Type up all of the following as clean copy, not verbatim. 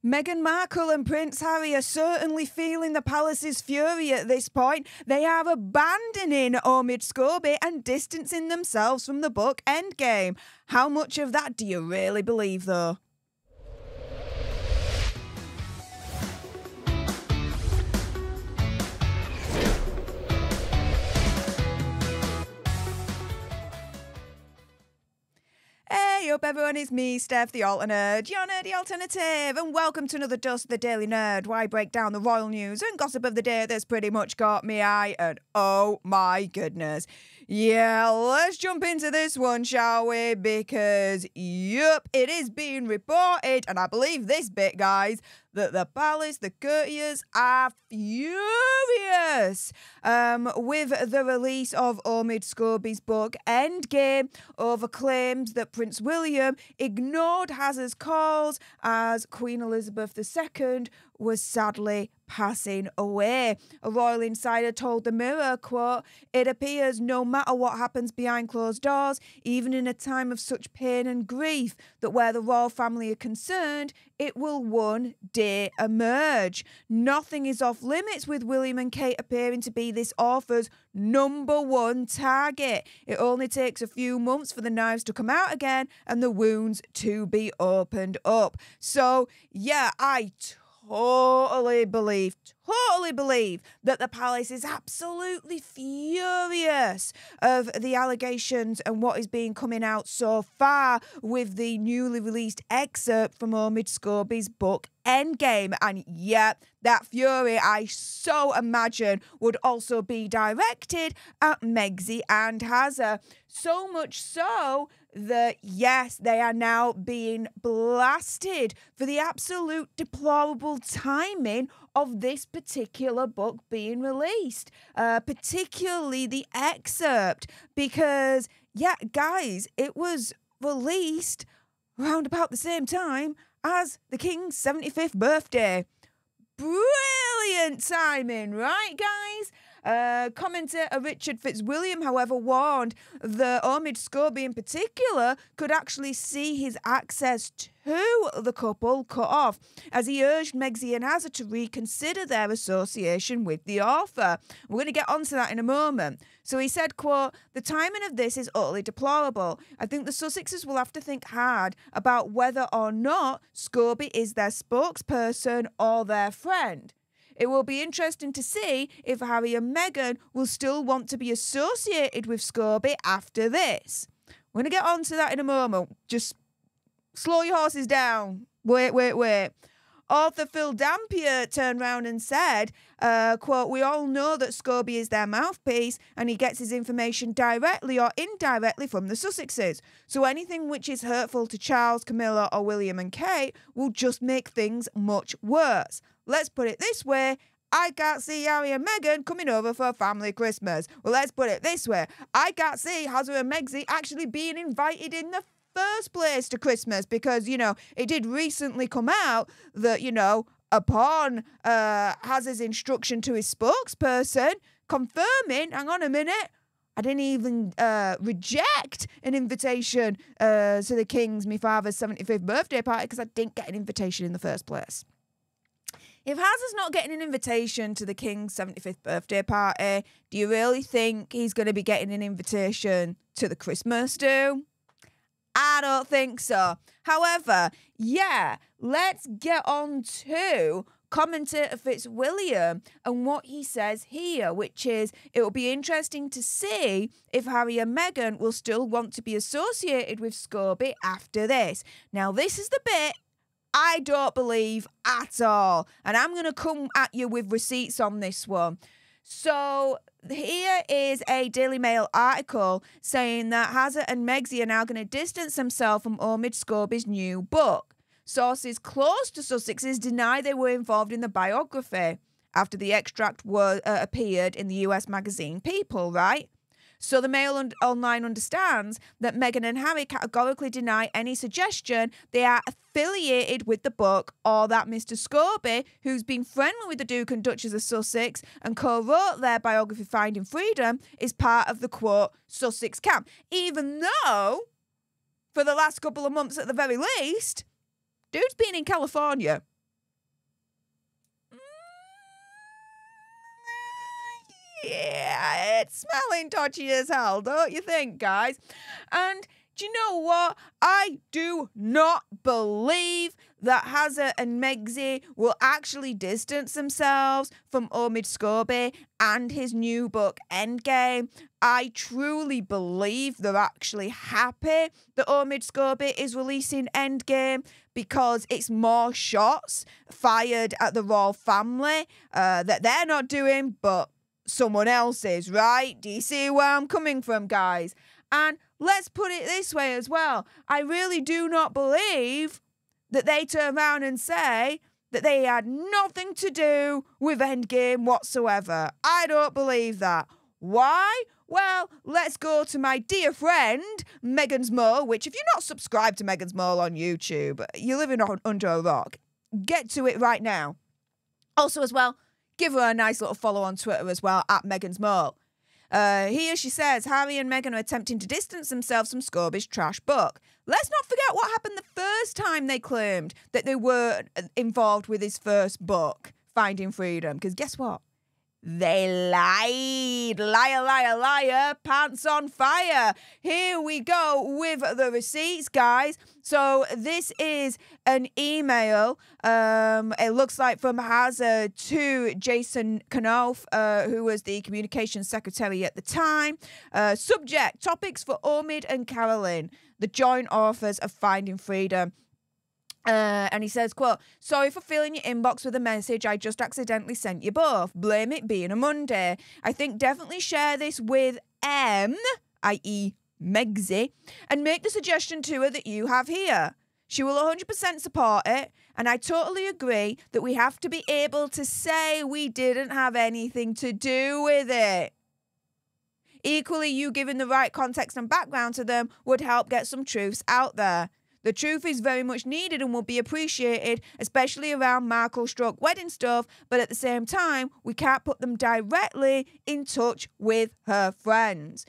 Meghan Markle and Prince Harry are certainly feeling the palace's fury at this point. They are abandoning Omid Scobie and distancing themselves from the book Endgame. How much of that do you really believe, though? Hey up everyone, it's me, Steph, the Alternerd, your nerdy alternative, and welcome to another dose of the Daily Nerd, where I break down the royal news and gossip of the day that's pretty much caught me eye, and oh my goodness. Yeah, let's jump into this one, shall we? Because, yup, it is being reported, and I believe this bit, guys, that the palace, the courtiers, are furious with the release of Omid Scobie's book Endgame over claims that Prince William ignored Hazard's calls as Queen Elizabeth II was sadly passing away. A royal insider told the Mirror, quote, "It appears no matter what happens behind closed doors, even in a time of such pain and grief, that where the royal family are concerned, it will one day emerge. Nothing is off limits with William and Kate appearing to be this author's number one target. It only takes a few months for the knives to come out again and the wounds to be opened up." So, yeah, I totally believe that the palace is absolutely furious of the allegations and what is being coming out so far with the newly released excerpt from Omid Scobie's book Endgame. And yeah, that fury, I so imagine, would also be directed at Megxi and Hazard. So much so that, yes, they are now being blasted for the absolute deplorable timing of this particular book being released, particularly the excerpt, because, yeah, guys, it was released around about the same time as the King's 75th birthday. Brilliant timing, right, guys? Commentator Richard Fitzwilliam, however, warned that Omid Scobie in particular could actually see his access to the couple cut off, as he urged Megxi and Hazard to reconsider their association with the author. We're going to get onto that in a moment. So he said, quote, "The timing of this is utterly deplorable. I think the Sussexes will have to think hard about whether or not Scobie is their spokesperson or their friend. It will be interesting to see if Harry and Meghan will still want to be associated with Scobie after this." We're going to get on to that in a moment. Just slow your horses down. Wait. Author Phil Dampier turned round and said, quote, "We all know that Scobie is their mouthpiece and he gets his information directly or indirectly from the Sussexes. So anything which is hurtful to Charles, Camilla or William and Kate will just make things much worse. Let's put it this way. I can't see Harry and Meghan coming over for a family Christmas. Well, let's put it this way. I can't see Hazard and Megxi actually being invited in the first place to Christmas because, you know, it did recently come out that, you know, upon Hazard's instruction to his spokesperson confirming, hang on a minute, I didn't even reject an invitation to the King's, my father's 75th birthday party because I didn't get an invitation in the first place. If Hazard's not getting an invitation to the King's 75th birthday party, do you really think he's going to be getting an invitation to the Christmas do? I don't think so. However, yeah, let's get on to commentator Fitzwilliam and what he says here, which is it will be interesting to see if Harry and Meghan will still want to be associated with Scobie after this. Now, this is the bit I don't believe at all. And I'm going to come at you with receipts on this one. So here is a Daily Mail article saying that Hazard and Megxi are now going to distance themselves from Omid Scobie's new book. Sources close to Sussexes deny they were involved in the biography after the extract appeared in the US magazine People, right? So the Mail Online understands that Meghan and Harry categorically deny any suggestion they are affiliated with the book or that Mr. Scobie, who's been friendly with the Duke and Duchess of Sussex and co-wrote their biography Finding Freedom, is part of the, quote, Sussex camp. Even though, for the last couple of months at the very least, dude's been in California. Yeah, it's smelling dodgy as hell, don't you think, guys? And do you know what? I do not believe that Hazza and Megzi will actually distance themselves from Omid Scobie and his new book, Endgame. I truly believe they're actually happy that Omid Scobie is releasing Endgame because it's more shots fired at the royal family that they're not doing, but someone else is, right? Do you see where I'm coming from, guys? And let's put it this way as well. I really do not believe that they turn around and say that they had nothing to do with Endgame whatsoever. I don't believe that. Why? Well, let's go to my dear friend, Megan's Mole, which if you're not subscribed to Megan's Mole on YouTube, you're living under a rock. Get to it right now. Also as well, give her a nice little follow on Twitter as well, at Megan's Mole. Here she says, Harry and Meghan are attempting to distance themselves from Scobie's trash book. Let's not forget what happened the first time they claimed that they were involved with his first book, Finding Freedom. Because guess what? They lied. Liar, liar, liar. Pants on fire. Here we go with the receipts, guys. So this is an email, it looks like from Hazza to Jason Knauf, who was the communications secretary at the time. Subject, topics for Omid and Carolyn, the joint authors of Finding Freedom. And he says, quote, sorry for filling your inbox with a message I just accidentally sent you both. Blame it being a Monday. I think definitely share this with M, i.e. Megzi, and make the suggestion to her that you have here. She will 100% support it, and I totally agree that we have to be able to say we didn't have anything to do with it. Equally, you giving the right context and background to them would help get some truths out there. The truth is very much needed and will be appreciated, especially around Markle-stroke wedding stuff, but at the same time, we can't put them directly in touch with her friends.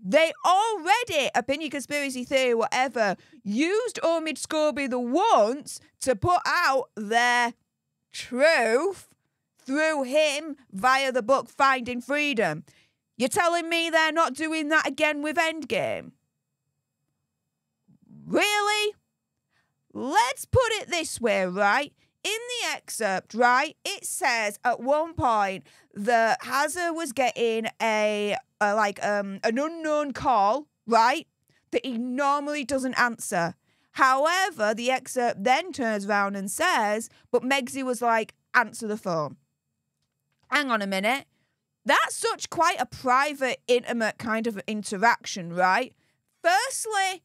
They already, opinion, conspiracy theory, whatever, used Omid Scobie the once to put out their truth through him via the book Finding Freedom. You're telling me they're not doing that again with Endgame? Really? Let's put it this way, right? In the excerpt, right, it says at one point that Hazza was getting an unknown call, right, that he normally doesn't answer. However, the excerpt then turns around and says, but Megzi was like, answer the phone. Hang on a minute. That's such quite a private, intimate kind of interaction, right? Firstly,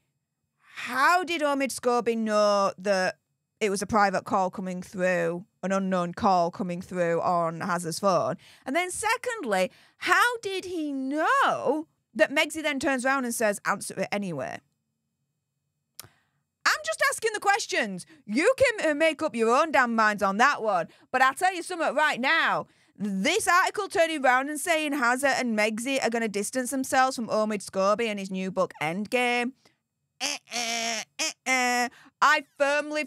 how did Omid Scobie know that it was a private call coming through, an unknown call coming through on Hazza's phone? And then secondly, how did he know that Megzi then turns around and says, answer it anyway? I'm just asking the questions. You can make up your own damn minds on that one. But I'll tell you something right now. This article turning around and saying Hazza and Megzi are going to distance themselves from Omid Scobie and his new book, Endgame. I firmly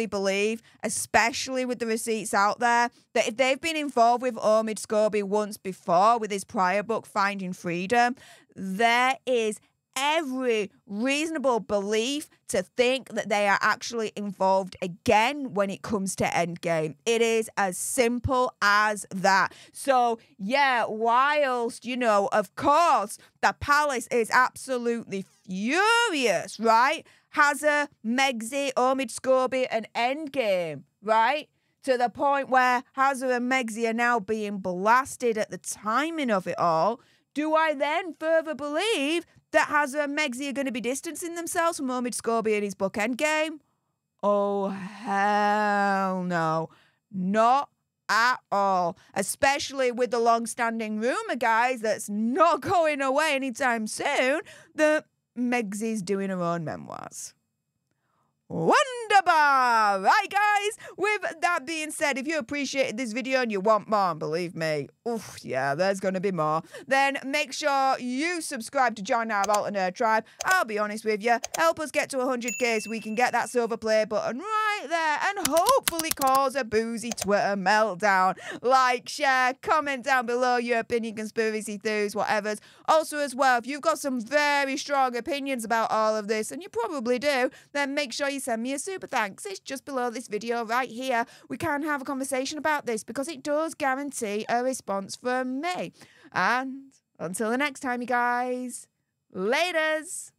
believe, especially with the receipts out there, that if they've been involved with Omid Scobie once before with his prior book, Finding Freedom, there is every reasonable belief to think that they are actually involved again when it comes to Endgame. It is as simple as that. So, yeah, whilst, of course, the palace is absolutely furious, right? Hazza, Megzi, Omid Scobie, and Endgame, right? To the point where Hazza and Megzi are now being blasted at the timing of it all. Do I then further believe that Hazza and Megzi are going to be distancing themselves from Omid Scobie and his book Endgame? Oh, hell no. Not at all. Especially with the long-standing rumour, guys, that's not going away anytime soon, that Megzi's doing her own memoirs. Wonderbar! Right, guys? with that being said, if you appreciated this video and you want more, and believe me, oof, yeah, there's going to be more, then make sure you subscribe to join our alternate tribe. I'll be honest with you, help us get to 100k so we can get that silver play button right there and hopefully cause a boozy Twitter meltdown. Like, share, comment down below your opinion, conspiracy theories, whatever's. Also as well, if you've got some very strong opinions about all of this, and you probably do, then make sure you send me a super thanks. It's just below this video right here. We can have a conversation about this because it does guarantee a response from me. And until the next time, you guys, laters.